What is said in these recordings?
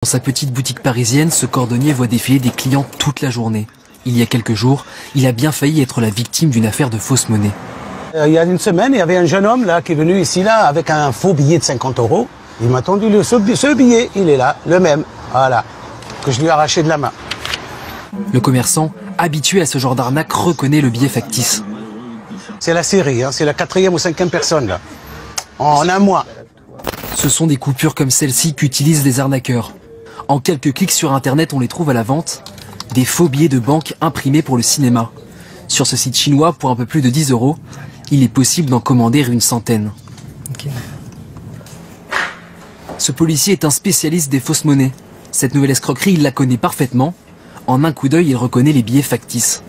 Dans sa petite boutique parisienne, ce cordonnier voit défiler des clients toute la journée. Il y a quelques jours, il a bien failli être la victime d'une affaire de fausse monnaie. Il y a une semaine, il y avait un jeune homme là qui est venu ici là avec un faux billet de 50 €. Il m'a tendu ce billet, il est là, le même, voilà, que je lui ai arraché de la main. Le commerçant, habitué à ce genre d'arnaque, reconnaît le billet factice. C'est la série, hein, c'est la 4e ou 5e personne là, en un mois. Ce sont des coupures comme celle-ci qu'utilisent les arnaqueurs. En quelques clics sur internet, on les trouve à la vente. Des faux billets de banque imprimés pour le cinéma. Sur ce site chinois, pour un peu plus de 10 €, il est possible d'en commander une centaine. Ce policier est un spécialiste des fausses monnaies. Cette nouvelle escroquerie, il la connaît parfaitement. En un coup d'œil, il reconnaît les billets factices.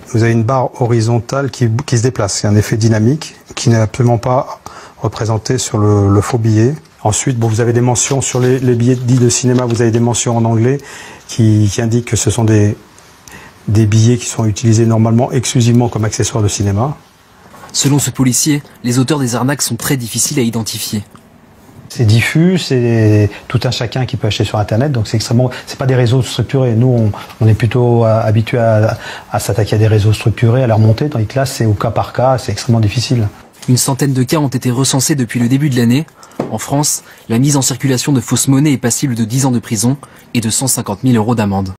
Vous avez une barre horizontale qui se déplace. C'est un effet dynamique qui n'est absolument pas représenté sur le faux billet. Ensuite, vous avez des mentions sur les billets dits de cinéma, vous avez des mentions en anglais qui indiquent que ce sont des billets qui sont utilisés normalement exclusivement comme accessoires de cinéma. Selon ce policier, les auteurs des arnaques sont très difficiles à identifier. C'est diffus, c'est tout un chacun qui peut acheter sur Internet, donc c'est pas des réseaux structurés. Nous, on est plutôt habitués à s'attaquer à des réseaux structurés, à leur monter, tandis que là, c'est au cas par cas, c'est extrêmement difficile. Une centaine de cas ont été recensés depuis le début de l'année. En France, la mise en circulation de fausses monnaies est passible de 10 ans de prison et de 150 000 € d'amende.